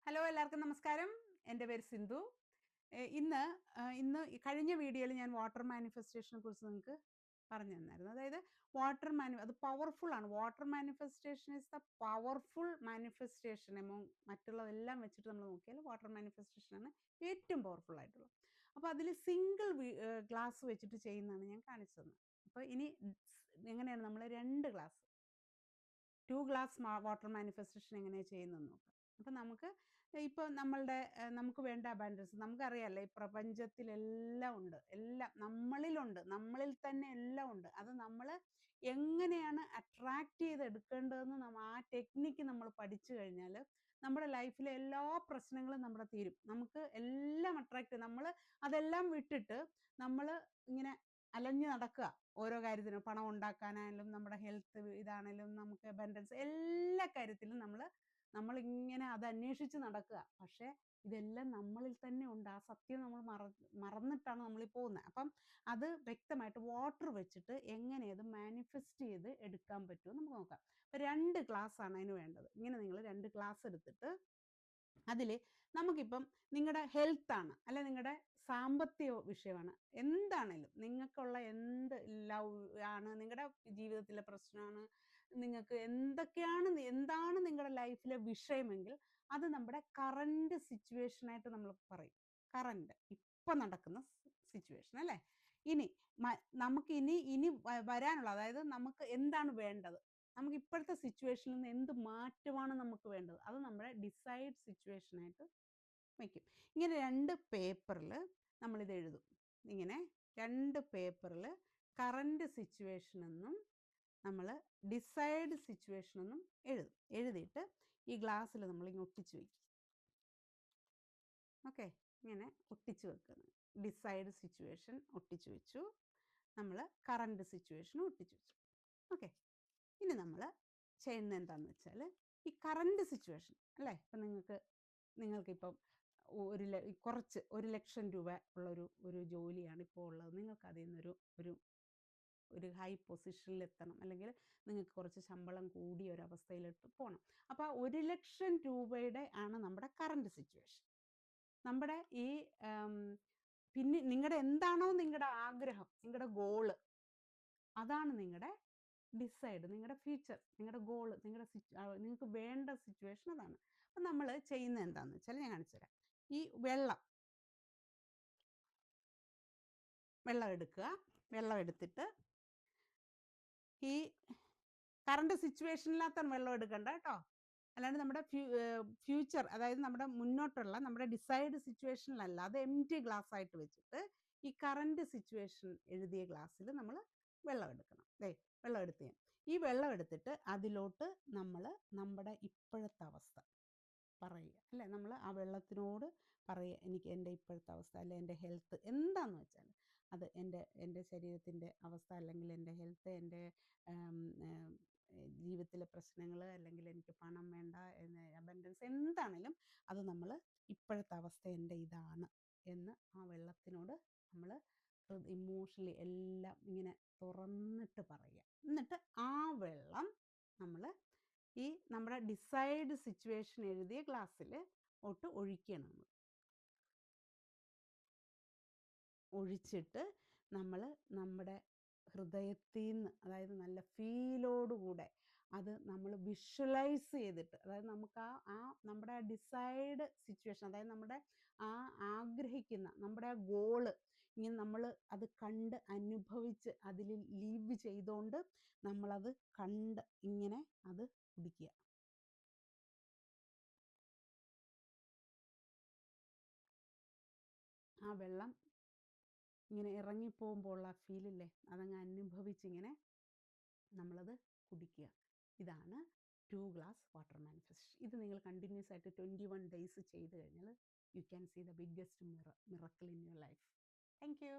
Hello എല്ലാവർക്കും നമസ്കാരം. എൻ്റെ പേര് സിന്ധു. ഇന്ന് കഴിഞ്ഞ വീഡിയോയിൽ ഞാൻ വാട്ടർ മാനിഫെസ്റ്റേഷനെ കുറിച്ച് നിങ്ങൾക്ക് പറഞ്ഞു തന്നായിരുന്നു. അതായത് അത് പവർഫുൾ ആണ്. Water manifestation is the powerful manifestation among മറ്റുള്ളതെല്ലാം വെച്ചിട്ട് നമ്മൾ നോക്കിയാൽ വാട്ടർ മാനിഫെസ്റ്റേഷൻ ആണ് ഏറ്റവും പവർഫുൾ ആയിട്ടുള്ളത്. അപ്പോൾ അതിൽ സിംഗിൾ ഗ്ലാസ് വെച്ചിട്ട് ചെയ്യുന്നതാണ് ഞാൻ കാണിച്ചു തന്നത്. അപ്പോൾ ഇനി എങ്ങനെയാണ് നമ്മൾ 2 ഗ്ലാസ് 2 ഗ്ലാസ് വാട്ടർ മാനിഫെസ്റ്റേഷൻ എങ്ങനെയാണ് ചെയ്യുന്നതെന്ന് നോക്കാം. അപ്പം നമുക്ക് വേണ്ട അബാൻഡൻസ് നമുക്കറിയാമല്ലോ, ഈ പ്രപഞ്ചത്തിലെല്ലാം ഉണ്ട്, എല്ലാം നമ്മളിലുണ്ട്, നമ്മളിൽ തന്നെ എല്ലാം ഉണ്ട്. അത് നമ്മൾ എങ്ങനെയാണ് അട്രാക്ട് ചെയ്തെടുക്കേണ്ടതെന്ന് ആ ടെക്നിക്ക് നമ്മൾ പഠിച്ചു കഴിഞ്ഞാൽ നമ്മുടെ ലൈഫിലെ എല്ലാ പ്രശ്നങ്ങളും നമ്മുടെ തീരും. നമുക്ക് എല്ലാം അട്രാക്ട് നമ്മൾ അതെല്ലാം വിട്ടിട്ട് നമ്മൾ ഇങ്ങനെ അലഞ്ഞു നടക്കുക. ഓരോ കാര്യത്തിനും പണം ഉണ്ടാക്കാനായാലും നമ്മുടെ ഹെൽത്ത് ഇതാണെങ്കിലും നമുക്ക് അബൻഡൻസ് എല്ലാ കാര്യത്തിലും നമ്മളിങ്ങനെ അത് അന്വേഷിച്ച് നടക്കുക. പക്ഷേ ഇതെല്ലാം നമ്മളിൽ തന്നെ ഉണ്ട്. ആ സത്യം നമ്മൾ മറന്നിട്ടാണ് നമ്മളീ പോകുന്നത്. അപ്പം അത് വ്യക്തമായിട്ട് വാട്ടർ വെച്ചിട്ട് എങ്ങനെ അത് മാനിഫെസ്റ്റ് ചെയ്ത് എടുക്കാൻ പറ്റുമെന്ന് നമുക്ക് നോക്കാം. അപ്പം 2 ഗ്ലാസ് ആണ് അതിന് വേണ്ടത്. ഇങ്ങനെ നിങ്ങൾ 2 ഗ്ലാസ് എടുത്തിട്ട് അതിൽ നമുക്കിപ്പം നിങ്ങളുടെ ഹെൽത്താണ്, അല്ലെ നിങ്ങളുടെ സാമ്പത്തിക വിഷയമാണ്, എന്താണേലും നിങ്ങൾക്കുള്ള എന്ത് ലവ് ആണ്, നിങ്ങളുടെ ജീവിതത്തിലെ പ്രശ്നമാണ്, നിങ്ങൾക്ക് എന്താണ് നിങ്ങളുടെ ലൈഫിലെ വിഷയമെങ്കിൽ അത് നമ്മുടെ കറണ്ട് സിറ്റുവേഷനായിട്ട് നമ്മൾ പറയും. കറണ്ട് ഇപ്പം നടക്കുന്ന സിറ്റുവേഷൻ അല്ലേ. നമുക്ക് ഇനി വരാനുള്ള, അതായത് നമുക്ക് എന്താണ് വേണ്ടത്, നമുക്ക് ഇപ്പോഴത്തെ സിറ്റുവേഷനിൽ നിന്ന് എന്ത് മാറ്റമാണ് നമുക്ക് വേണ്ടത്, അത് നമ്മുടെ ഡിസൈഡ് സിറ്റുവേഷനായിട്ട് വയ്ക്കും. ഇങ്ങനെ 2 പേപ്പറിൽ നമ്മളിത് എഴുതും. ഇങ്ങനെ 2 പേപ്പറിൽ കറണ്ട് സിറ്റുവേഷൻ എന്നും നമ്മൾ ഡിസൈഡ് സിറ്റുവേഷൻ എന്നും എഴുതിയിട്ട് ഈ ഗ്ലാസ്സിൽ നമ്മൾ ഇങ്ങനെ ഒട്ടിച്ചു വയ്ക്കും. ഓക്കെ, ഇങ്ങനെ ഒട്ടിച്ചു വെക്കുന്നത്. ഡിസൈഡ് സിറ്റുവേഷൻ ഒട്ടിച്ചു വെച്ചു, നമ്മൾ കറണ്ട് സിറ്റുവേഷൻ ഒട്ടിച്ചു വെച്ചു. ഓക്കെ, ഇനി നമ്മൾ ചെയ്യുന്നത് എന്താണെന്ന് വെച്ചാൽ ഈ കറണ്ട് സിറ്റുവേഷൻ അല്ലേ, ഇപ്പം നിങ്ങൾക്കിപ്പം കുറച്ച് 1 ലക്ഷം രൂപ ഉള്ള ഒരു ജോലിയാണ് ഇപ്പോൾ ഉള്ളത്. നിങ്ങൾക്ക് അതിൽ നിന്നൊരു ഒരു ഹൈ പൊസിഷനിൽ എത്തണം, അല്ലെങ്കിൽ നിങ്ങൾക്ക് കുറച്ച് ശമ്പളം കൂടിയ ഒരു അവസ്ഥയിലോട്ട് പോകണം. അപ്പോൾ ആ 1 ലക്ഷം രൂപയുടെ ആണ് നമ്മുടെ കറണ്ട് സിറ്റുവേഷൻ. നമ്മുടെ ഈ പിന്നെ നിങ്ങളുടെ എന്താണോ നിങ്ങളുടെ ആഗ്രഹം, നിങ്ങളുടെ ഗോള്, അതാണ് നിങ്ങളുടെ ഡിസൈഡ്, നിങ്ങളുടെ ഫ്യൂച്ചർ, നിങ്ങളുടെ ഗോള്, നിങ്ങൾക്ക് വേണ്ട സിറ്റുവേഷൻ അതാണ്. അപ്പം നമ്മൾ ചെയ്യുന്നത് എന്താണെന്ന് വെച്ചാൽ ഞാൻ കാണിച്ചു തരാം. ഈ വെള്ളം എടുക്കുക. വെള്ളം എടുത്തിട്ട് ഈ കറണ്ട് സിറ്റുവേഷനിനകത്താണ് വെള്ളം എടുക്കേണ്ട കേട്ടോ. അല്ലാണ്ട് നമ്മുടെ ഫ്യൂച്ചർ, അതായത് നമ്മുടെ മുന്നോട്ടുള്ള നമ്മുടെ ഡിസൈഡ് സിറ്റുവേഷനിലല്ല. അത് എംപ്റ്റി ഗ്ലാസ് ആയിട്ട് വെച്ചിട്ട് ഈ കറണ്ട് സിറ്റുവേഷൻ എഴുതിയ ഗ്ലാസ്സിൽ നമ്മൾ വെള്ളം എടുക്കണം. വെള്ളം എടുത്ത് ഈ വെള്ളം എടുത്തിട്ട് അതിലോട്ട് നമ്മൾ നമ്മുടെ ഇപ്പോഴത്തെ അവസ്ഥ പറയുക, അല്ലേ. നമ്മൾ ആ വെള്ളത്തിനോട് പറയുക, എനിക്ക് എൻ്റെ ഇപ്പോഴത്തെ അവസ്ഥ, അല്ലെ എൻ്റെ ഹെൽത്ത് എന്താണെന്ന് വെച്ചാൽ അത് എൻ്റെ ശരീരത്തിൻ്റെ അവസ്ഥ, അല്ലെങ്കിൽ എൻ്റെ ഹെൽത്ത്, എൻ്റെ ജീവിതത്തിലെ പ്രശ്നങ്ങൾ, അല്ലെങ്കിൽ എനിക്ക് പണം വേണ്ട, അബൻഡൻസ്, എന്താണെങ്കിലും അത് നമ്മൾ ഇപ്പോഴത്തെ അവസ്ഥ എൻ്റെ ഇതാണ് എന്ന് ആ വെള്ളത്തിനോട് നമ്മൾ ഇമോഷണലി എല്ലാം ഇങ്ങനെ തുറന്നിട്ട് പറയുക. എന്നിട്ട് ആ വെള്ളം നമ്മൾ ഈ നമ്മുടെ ഡിസൈഡ് സിറ്റുവേഷൻ എഴുതിയ ഗ്ലാസ്സിൽ ഒഴിക്കണം. ഒഴിച്ചിട്ട് നമ്മൾ നമ്മുടെ ഹൃദയത്തിൽ നിന്ന്, അതായത് നല്ല ഫീലോടുകൂടെ അത് നമ്മൾ വിഷ്വലൈസ് ചെയ്തിട്ട്, അതായത് നമുക്ക് നമ്മുടെ ആ ഡിസൈഡ് സിറ്റുവേഷൻ, അതായത് നമ്മുടെ ആ ആഗ്രഹിക്കുന്ന നമ്മുടെ ആ ഗോള് ഇങ്ങനെ നമ്മൾ അത് കണ്ട് അനുഭവിച്ച് അതിൽ ലീവ് ചെയ്തുകൊണ്ട് നമ്മളത് കണ്ട് ഇങ്ങനെ അത് കുടിക്കുക. ആ വെള്ളം ഇങ്ങനെ ഇറങ്ങിപ്പോകുമ്പോൾ ഉള്ള ഫീലില്ലേ, അതങ്ങ് അനുഭവിച്ചിങ്ങനെ നമ്മളത് കുടിക്കുക. ഇതാണ് 2 ഗ്ലാസ് വാട്ടർ മാനിഫെസ്റ്റേഷൻ. ഇത് നിങ്ങൾ കണ്ടിന്യൂസ് ആയിട്ട് 21 days ചെയ്ത് കഴിഞ്ഞാൽ you can see the biggest miracle in your life. Thank U.